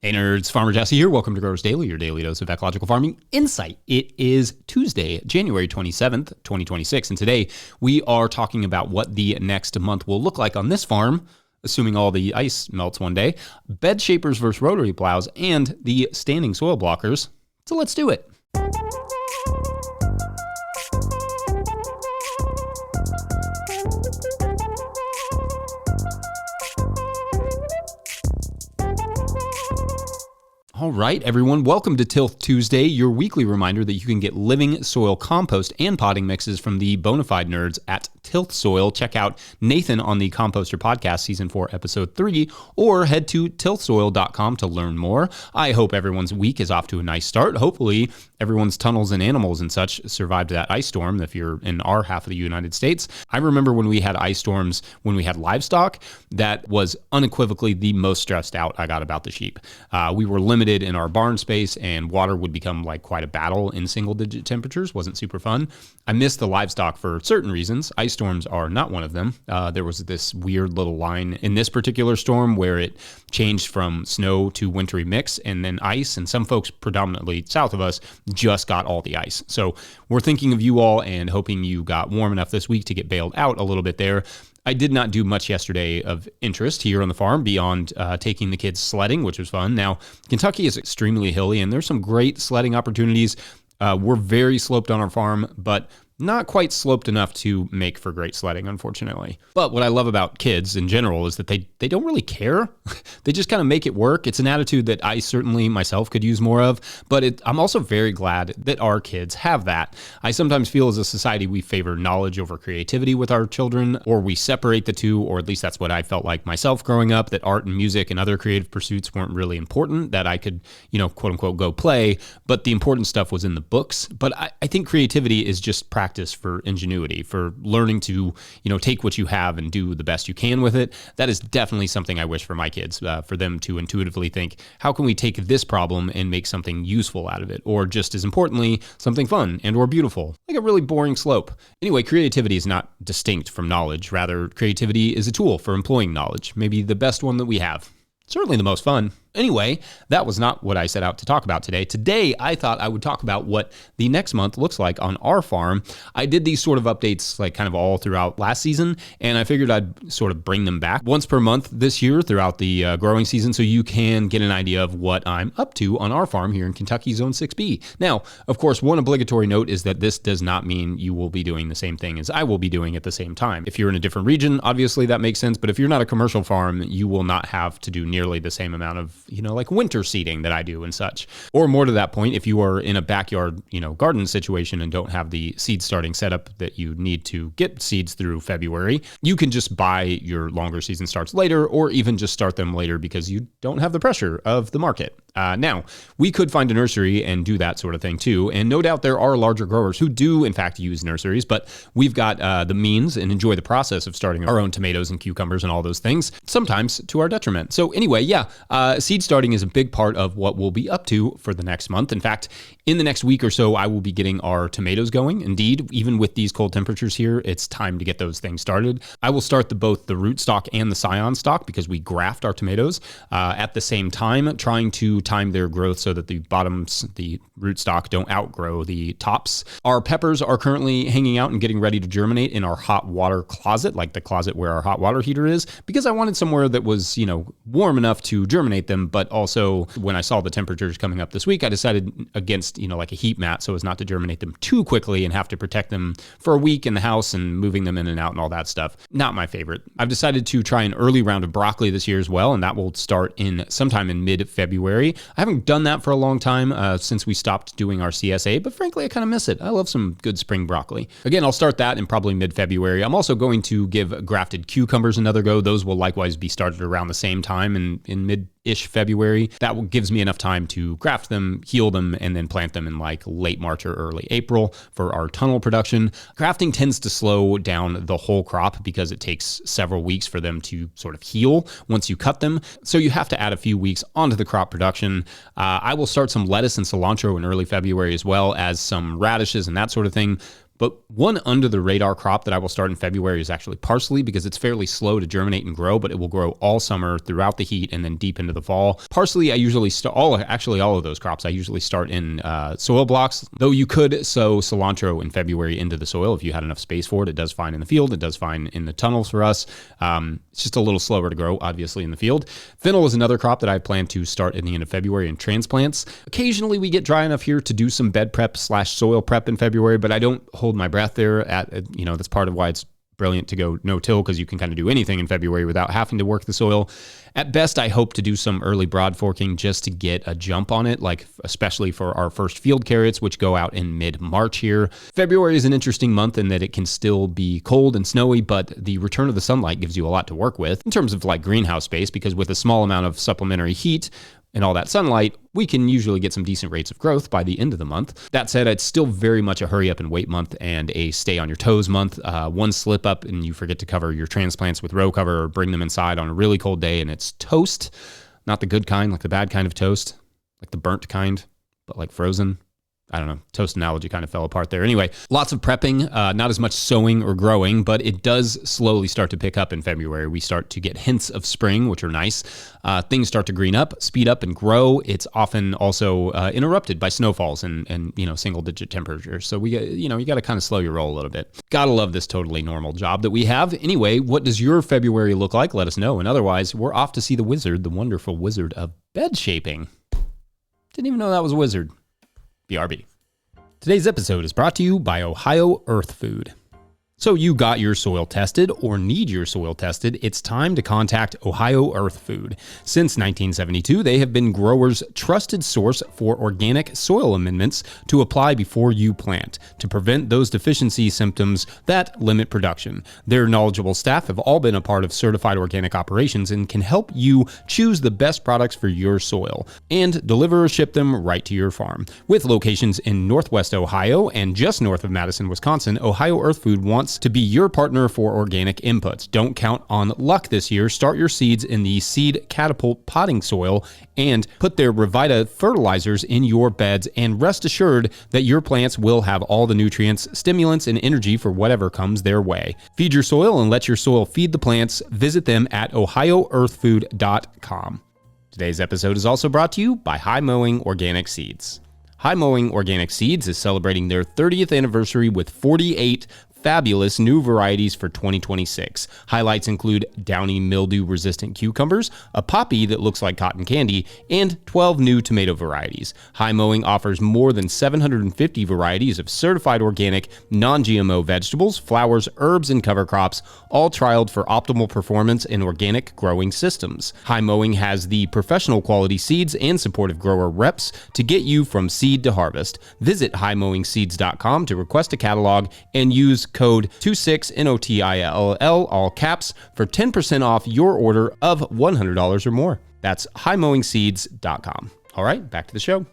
Hey nerds, Farmer Jesse here. Welcome to Growers Daily, your daily dose of ecological farming insight. It is Tuesday, January 27th, 2026, and today we are talking about what the next month will look like on this farm, assuming all the ice melts one day, bed shapers versus rotary plows, and the standing soil blockers. So let's do it. All right, everyone, welcome to Tilth Tuesday, your weekly reminder that you can get living soil compost and potting mixes from the bonafide nerds at Tilth Soil. Check out Nathan on the Composter Podcast, Season 4, Episode 3, or head to tilthsoil.com to learn more. I hope everyone's week is off to a nice start. Hopefully, everyone's tunnels and animals and such survived that ice storm if you're in our half of the United States. I remember when we had ice storms, when we had livestock, that was unequivocally the most stressed out I got about the sheep. We were limited in our barn space, and water would become like quite a battle in single-digit temperatures. Wasn't super fun. I missed the livestock for certain reasons. Ice storms are not one of them. There was this weird little line in this particular storm where it changed from snow to wintry mix and then ice, and some folks predominantly south of us just got all the ice. So we're thinking of you all and hoping you got warm enough this week to get bailed out a little bit there. I did not do much yesterday of interest here on the farm beyond taking the kids sledding, which was fun. Now, Kentucky is extremely hilly, and there's some great sledding opportunities. We're very sloped on our farm, but not quite sloped enough to make for great sledding, unfortunately. But what I love about kids in general is that they don't really care. They just kind of make it work. It's an attitude that I certainly myself could use more of, but I'm also very glad that our kids have that. I sometimes feel as a society we favor knowledge over creativity with our children, or we separate the two, or at least that's what I felt like myself growing up, that art and music and other creative pursuits weren't really important, that I could, quote unquote, go play, but the important stuff was in the books. But I think creativity is just practice for ingenuity, for learning to, take what you have and do the best you can with it. That is definitely something I wish for my kids, for them to intuitively think, how can we take this problem and make something useful out of it? Or just as importantly, something fun and or beautiful, like a really boring slope. Anyway, creativity is not distinct from knowledge. Rather, creativity is a tool for employing knowledge, maybe the best one that we have. Certainly the most fun. Anyway, that was not what I set out to talk about today. Today, I thought I would talk about what the next month looks like on our farm. I did these sort of updates like kind of all throughout last season, and I figured I'd sort of bring them back once per month this year throughout the growing season so you can get an idea of what I'm up to on our farm here in Kentucky Zone 6B. Now, of course, one obligatory note is that this does not mean you will be doing the same thing as I will be doing at the same time. If you're in a different region, obviously that makes sense, but if you're not a commercial farm, you will not have to do nearly the same amount of like winter seeding that I do and such. Or more to that point, if you are in a backyard, garden situation and don't have the seed starting setup that you need to get seeds through February, you can just buy your longer season starts later, or even just start them later because you don't have the pressure of the market. Now, we could find a nursery and do that sort of thing too, and no doubt there are larger growers who do in fact use nurseries, but we've got the means and enjoy the process of starting our own tomatoes and cucumbers and all those things, sometimes to our detriment. So anyway, seed starting is a big part of what we'll be up to for the next month. In fact, in the next week or so, I will be getting our tomatoes going. Indeed, even with these cold temperatures here, it's time to get those things started. I will start both the rootstock and the scion stock because we graft our tomatoes at the same time, trying to time their growth so that the bottoms, the rootstock, don't outgrow the tops. Our peppers are currently hanging out and getting ready to germinate in our hot water closet, like the closet where our hot water heater is, because I wanted somewhere that was, warm enough to germinate them, but also when I saw the temperatures coming up this week, I decided against, like a heat mat so as not to germinate them too quickly and have to protect them for a week in the house and moving them in and out and all that stuff. Not my favorite. I've decided to try an early round of broccoli this year as well, and that will start in sometime in mid-February. I haven't done that for a long time since we stopped doing our CSA, but frankly, I kind of miss it. I love some good spring broccoli. Again, I'll start that in probably mid-February. I'm also going to give grafted cucumbers another go. Those will likewise be started around the same time in mid-ish February. That gives me enough time to graft them, heal them, and then plant them in like late March or early April for our tunnel production. Grafting tends to slow down the whole crop because it takes several weeks for them to sort of heal once you cut them. So you have to add a few weeks onto the crop production. I will start some lettuce and cilantro in early February as well as some radishes and that sort of thing. But one under the radar crop that I will start in February is actually parsley, because it's fairly slow to germinate and grow, but it will grow all summer throughout the heat and then deep into the fall. Parsley, I usually start all of those crops I usually start in soil blocks, though you could sow cilantro in February into the soil if you had enough space for it. It does fine in the field. It does fine in the tunnels for us. It's just a little slower to grow, obviously, in the field. Fennel is another crop that I plan to start in the end of February in transplants. Occasionally we get dry enough here to do some bed prep / soil prep in February, but I don't hold my breath there. That's part of why it's brilliant to go no-till, because you can kind of do anything in February without having to work the soil. At best, I hope to do some early broad forking just to get a jump on it, like especially for our first field carrots, which go out in mid-March here. February is an interesting month in that it can still be cold and snowy, but the return of the sunlight gives you a lot to work with in terms of like greenhouse space, because with a small amount of supplementary heat and all that sunlight, we can usually get some decent rates of growth by the end of the month. That said, it's still very much a hurry up and wait month and a stay on your toes month. One slip up and you forget to cover your transplants with row cover or bring them inside on a really cold day and it's toast. Not the good kind, like the bad kind of toast, like the burnt kind, but like frozen. I don't know, toast analogy kind of fell apart there. Anyway, lots of prepping, not as much sowing or growing, but it does slowly start to pick up in February. We start to get hints of spring, which are nice. Things start to green up, speed up, and grow. It's often also interrupted by snowfalls and single-digit temperatures. So you got to kind of slow your roll a little bit. Gotta love this totally normal job that we have. Anyway, what does your February look like? Let us know. And otherwise, we're off to see the wizard, the wonderful wizard of bed shaping. Didn't even know that was a wizard. BRB. Today's episode is brought to you by Ohio Earth Food. So you got your soil tested or need your soil tested, it's time to contact Ohio Earth Food. Since 1972, they have been growers' trusted source for organic soil amendments to apply before you plant to prevent those deficiency symptoms that limit production. Their knowledgeable staff have all been a part of certified organic operations and can help you choose the best products for your soil and deliver or ship them right to your farm. With locations in Northwest Ohio and just north of Madison, Wisconsin, Ohio Earth Food wants to be your partner for organic inputs. Don't count on luck this year. Start your seeds in the Seed Catapult potting soil and put their Revita fertilizers in your beds, and rest assured that your plants will have all the nutrients, stimulants, and energy for whatever comes their way. Feed your soil and let your soil feed the plants. Visit them at ohioearthfood.com. Today's episode is also brought to you by High Mowing Organic Seeds. High Mowing Organic Seeds is celebrating their 30th anniversary with 48 fabulous new varieties for 2026. Highlights include downy mildew-resistant cucumbers, a poppy that looks like cotton candy, and 12 new tomato varieties. High Mowing offers more than 750 varieties of certified organic, non-GMO vegetables, flowers, herbs, and cover crops, all trialed for optimal performance in organic growing systems. High Mowing has the professional quality seeds and supportive grower reps to get you from seed to harvest. Visit highmowingseeds.com to request a catalog and use code 26NOTILL, all caps, for 10% off your order of $100 or more. That's highmowingseeds.com. All right, back to the show.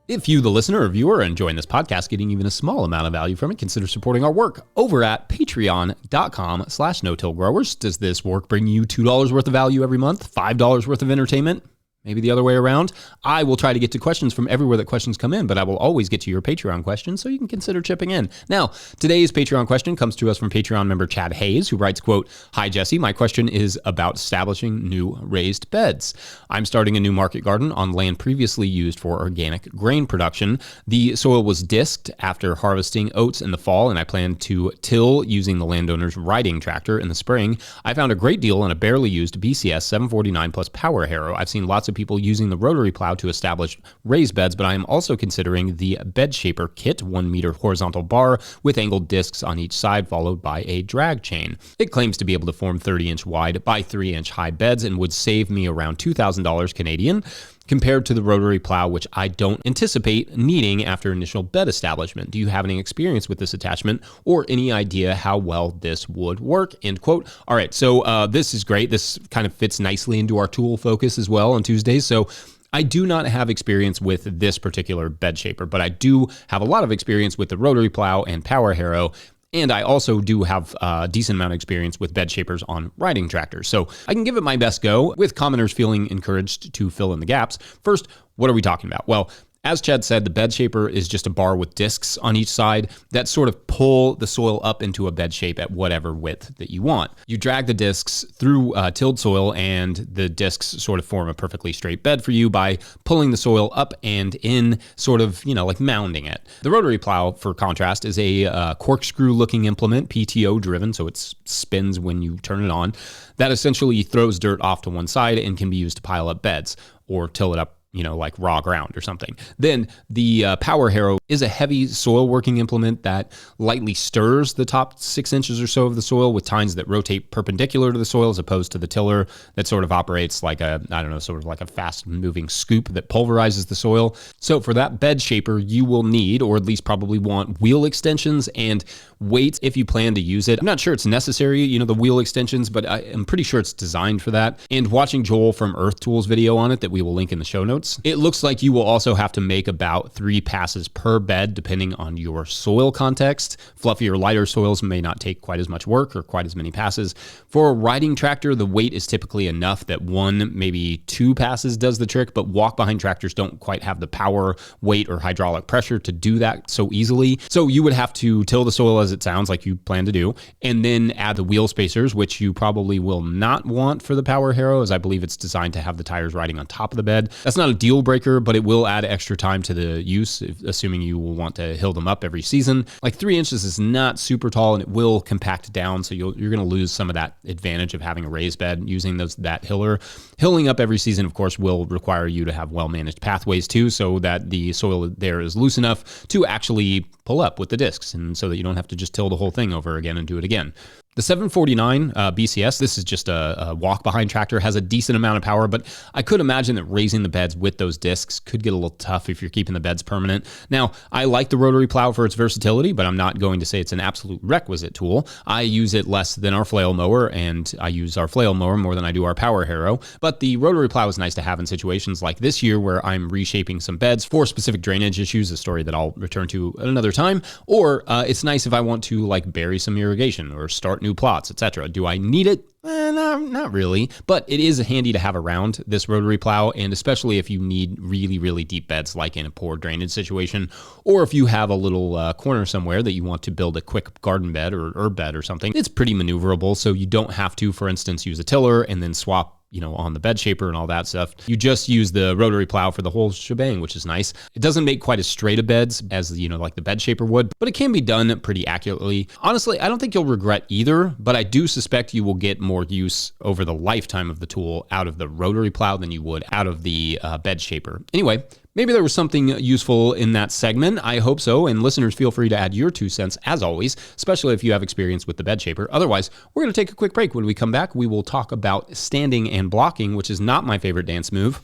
If you, the listener or viewer, are enjoying this podcast, getting even a small amount of value from it, consider supporting our work over at patreon.com/no-till-growers. Does this work bring you $2 worth of value every month? $5 worth of entertainment? Maybe the other way around. I will try to get to questions from everywhere that questions come in, but I will always get to your Patreon questions, so you can consider chipping in. Now, today's Patreon question comes to us from Patreon member Chad Hayes, who writes, quote, "Hi, Jesse. My question is about establishing new raised beds. I'm starting a new market garden on land previously used for organic grain production. The soil was disked after harvesting oats in the fall, and I plan to till using the landowner's riding tractor in the spring. I found a great deal on a barely used BCS 749 plus power harrow. I've seen lots of people using the rotary plow to establish raised beds, but I am also considering the bed shaper kit, 1 meter horizontal bar with angled discs on each side, followed by a drag chain. It claims to be able to form 30-inch wide by 3-inch high beds and would save me around $2,000 Canadian compared to the rotary plow, which I don't anticipate needing after initial bed establishment. Do you have any experience with this attachment or any idea how well this would work?" End quote. All right, so this is great. This kind of fits nicely into our tool focus as well on Tuesdays. So I do not have experience with this particular bed shaper, but I do have a lot of experience with the rotary plow and power harrow. And I also do have a decent amount of experience with bed shapers on riding tractors. So I can give it my best go, with commoners feeling encouraged to fill in the gaps. First, what are we talking about? Well, As Chad said, the bed shaper is just a bar with discs on each side that sort of pull the soil up into a bed shape at whatever width that you want. You drag the discs through tilled soil, and the discs sort of form a perfectly straight bed for you by pulling the soil up and in, sort of, like mounding it. The rotary plow, for contrast, is a corkscrew-looking implement, PTO-driven, so it spins when you turn it on, that essentially throws dirt off to one side and can be used to pile up beds or till it up, like raw ground or something. Then the power harrow is a heavy soil working implement that lightly stirs the top 6 inches or so of the soil with tines that rotate perpendicular to the soil, as opposed to the tiller that sort of operates like sort of like a fast moving scoop that pulverizes the soil. So for that bed shaper, you will need, or at least probably want, wheel extensions and weights if you plan to use it. I'm not sure it's necessary, the wheel extensions, but I'm pretty sure it's designed for that. And watching Joel from Earth Tools video on it that we will link in the show notes, it looks like you will also have to make about 3 passes per bed depending on your soil context. Fluffier, lighter soils may not take quite as much work or quite as many passes. For a riding tractor, the weight is typically enough that 1, maybe 2 passes does the trick, but walk-behind tractors don't quite have the power, weight, or hydraulic pressure to do that so easily. So you would have to till the soil as it sounds like you plan to do, and then add the wheel spacers, which you probably will not want for the power harrow, as I believe it's designed to have the tires riding on top of the bed. That's not a deal breaker, but it will add extra time to the use, assuming you will want to hill them up every season. Like 3 inches is not super tall, and it will compact down, so you're going to lose some of that advantage of having a raised bed using that hiller. Hilling up every season, of course, will require you to have well-managed pathways too, so that the soil there is loose enough to actually pull up with the discs, and so that you don't have to just till the whole thing over again and do it again. The 749 BCS, this is just a walk-behind tractor, has a decent amount of power, but I could imagine that raising the beds with those discs could get a little tough if you're keeping the beds permanent. Now, I like the rotary plow for its versatility, but I'm not going to say it's an absolute requisite tool. I use it less than our flail mower, and I use our flail mower more than I do our power harrow, but the rotary plow is nice to have in situations like this year where I'm reshaping some beds for specific drainage issues, a story that I'll return to at another time, or it's nice if I want to bury some irrigation or start new plots, etc. Do I need it? Not really, but it is handy to have around, this rotary plow, and especially if you need really, really deep beds, like in a poor drainage situation, or if you have a little corner somewhere that you want to build a quick garden bed or herb bed or something. It's pretty maneuverable, so you don't have to, for instance, use a tiller and then swap on the bed shaper and all that stuff. You just use the rotary plow for the whole shebang, which is nice. It doesn't make quite as straight of beds as, like the bed shaper would, but it can be done pretty accurately. Honestly, I don't think you'll regret either, but I do suspect you will get more use over the lifetime of the tool out of the rotary plow than you would out of the bed shaper. Anyway, maybe there was something useful in that segment. I hope so. And listeners, feel free to add your 2 cents as always, especially if you have experience with the bed shaper. Otherwise, we're going to take a quick break. When we come back, we will talk about standing and blocking, which is not my favorite dance move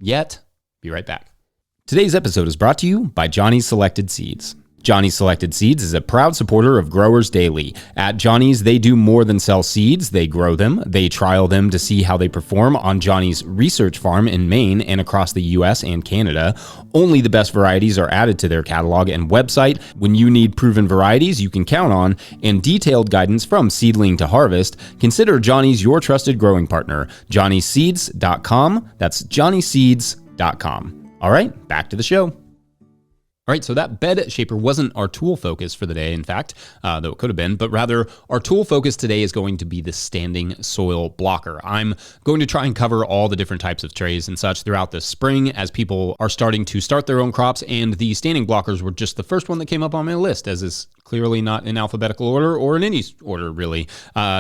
yet. Be right back. Today's episode is brought to you by Johnny's Selected Seeds. Johnny's Selected Seeds is a proud supporter of Growers Daily. At Johnny's, they do more than sell seeds. They grow them. They trial them to see how they perform on Johnny's research farm in Maine and across the U.S. and Canada. Only the best varieties are added to their catalog and website. When you need proven varieties you can count on and detailed guidance from seedling to harvest, consider Johnny's your trusted growing partner. JohnnySeeds.com. That's JohnnySeeds.com. All right, back to the show. All right, so that bed shaper wasn't our tool focus for the day, in fact, though it could have been, but rather our tool focus today is going to be the standing soil blocker. I'm going to try and cover all the different types of trays and such throughout the spring as people are starting to start their own crops, and the standing blockers were just the first one that came up on my list, as is clearly not in alphabetical order or in any order, really.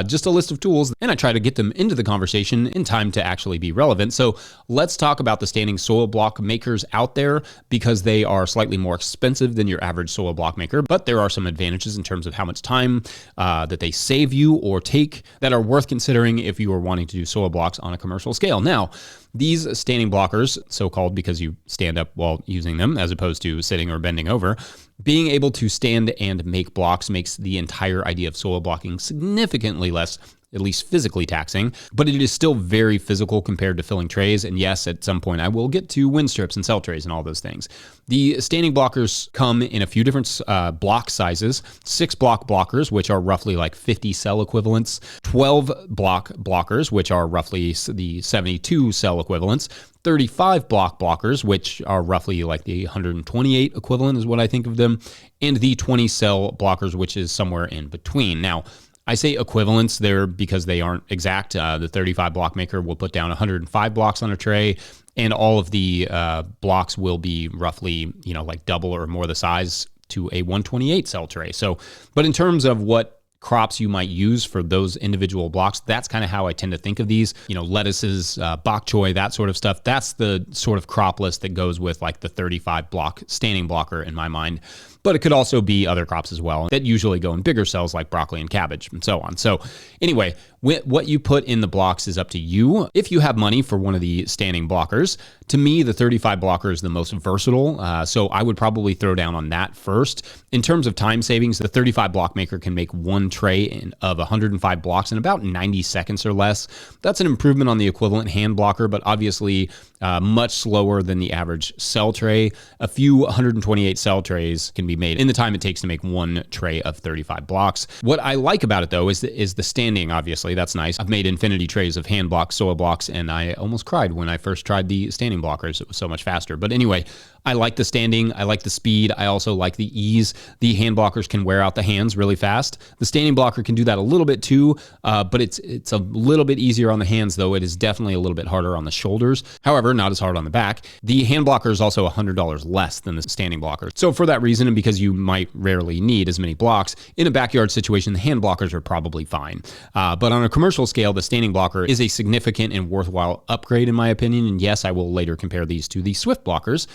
Just a list of tools, and I try to get them into the conversation in time to actually be relevant. So let's talk about the standing soil block makers out there, because they are slightly more expensive than your average soil block maker, but there are some advantages in terms of how much time that they save you or take that are worth considering if you are wanting to do soil blocks on a commercial scale. Now, these standing blockers, so-called because you stand up while using them as opposed to sitting or bending over, being able to stand and make blocks makes the entire idea of soil blocking significantly less at least physically taxing, but it is still very physical compared to filling trays. And yes, at some point I will get to wind strips and cell trays and all those things. The standing blockers come in a few different block sizes: 6 block blockers, which are roughly like 50 cell equivalents, 12 block blockers, which are roughly the 72 cell equivalents, 35 block blockers, which are roughly like the 128 equivalent is what I think of them, and the 20 cell blockers, which is somewhere in between. Now, I say equivalents there because they aren't exact. The 35 block maker will put down 105 blocks on a tray, and all of the blocks will be roughly, like double or more the size to a 128 cell tray. So, but in terms of what crops you might use for those individual blocks, that's kind of how I tend to think of these. Lettuces, bok choy, that sort of stuff. That's the sort of crop list that goes with like the 35 block standing blocker in my mind. But it could also be other crops as well that usually go in bigger cells like broccoli and cabbage and so on. So anyway, what you put in the blocks is up to you. If you have money for one of the standing blockers, to me, the 35 blocker is the most versatile. So I would probably throw down on that first. In terms of time savings, the 35 block maker can make one tray of 105 blocks in about 90 seconds or less. That's an improvement on the equivalent hand blocker, but obviously much slower than the average cell tray. A few 128 cell trays can be made in the time it takes to make one tray of 35 blocks. What I like about it though is the standing, obviously. That's nice. I've made infinity trays of hand blocks, soil blocks, and I almost cried when I first tried the standing blockers. It was so much faster. But anyway, I like the standing. I like the speed. I also like the ease. The hand blockers can wear out the hands really fast. The standing blocker can do that a little bit too, but it's a little bit easier on the hands, though it is definitely a little bit harder on the shoulders. However, not as hard on the back. The hand blocker is also $100 less than the standing blocker. So for that reason, and because you might rarely need as many blocks, in a backyard situation, the hand blockers are probably fine. But on a commercial scale, the standing blocker is a significant and worthwhile upgrade in my opinion. And yes, I will later compare these to the Swift blockers,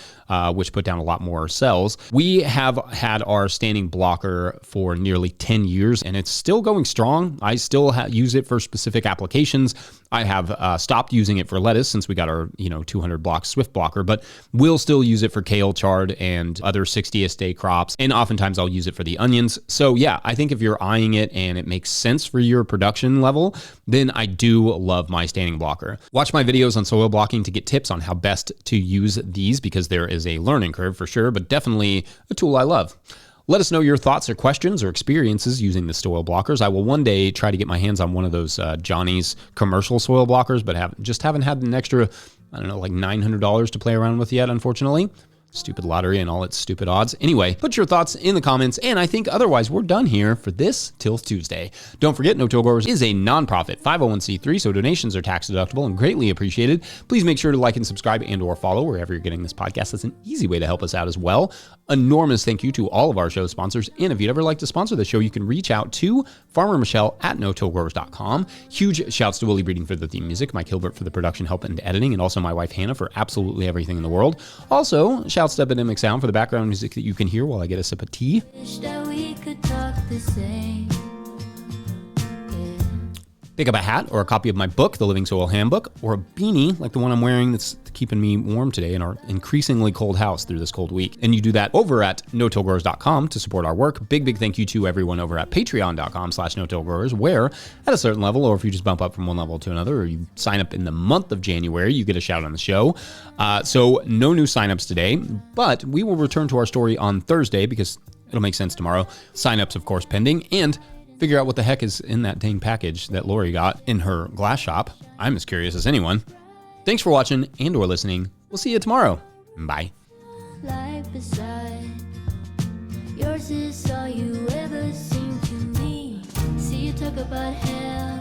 which put down a lot more cells. We have had our standing blocker for nearly 10 years and it's still going strong. I still use it for specific applications. I have stopped using it for lettuce since we got our 200 block Swift blocker, but we'll still use it for kale, chard, and other 60th day crops. And oftentimes I'll use it for the onions. So yeah, I think if you're eyeing it and it makes sense for your production level, then I do love my standing blocker. Watch my videos on soil blocking to get tips on how best to use these, because there is a learning curve for sure, but definitely a tool I love. Let us know your thoughts or questions or experiences using the soil blockers. I will one day try to get my hands on one of those Johnny's commercial soil blockers, but haven't had an extra, like $900 to play around with yet, unfortunately. Stupid lottery and all its stupid odds. Anyway, put your thoughts in the comments, and I think otherwise we're done here for this Tilth Tuesday. Don't forget, No Till Growers is a nonprofit 501c3, so donations are tax deductible and greatly appreciated. Please make sure to like and subscribe and or follow wherever you're getting this podcast. That's an easy way to help us out as well. Enormous thank you to all of our show sponsors, and if you'd ever like to sponsor the show, you can reach out to Farmer Michelle at notillgrowers.com. Huge shouts to Willie Breeding for the theme music, Mike Hilbert for the production help and editing, and also my wife Hannah for absolutely everything in the world. Also, shouts to Epidemic Sound for the background music that you can hear while I get a sip of tea. Wish that we could talk the same. Pick up a hat or a copy of my book, The Living Soil Handbook, or a beanie like the one I'm wearing that's keeping me warm today in our increasingly cold house through this cold week. And you do that over at notillgrowers.com to support our work. Big thank you to everyone over at patreon.com/notillgrowers, where at a certain level, or if you just bump up from one level to another, or you sign up in the month of January, you get a shout on the show. So no new signups today, but we will return to our story on Thursday because it'll make sense tomorrow. Signups, of course, pending, and figure out what the heck is in that dang package that Lori got in her glass shop. I'm as curious as anyone. Thanks for watching and or listening. We'll see you tomorrow. Bye. Life beside yours is all you ever seem to me. See you talk about hell.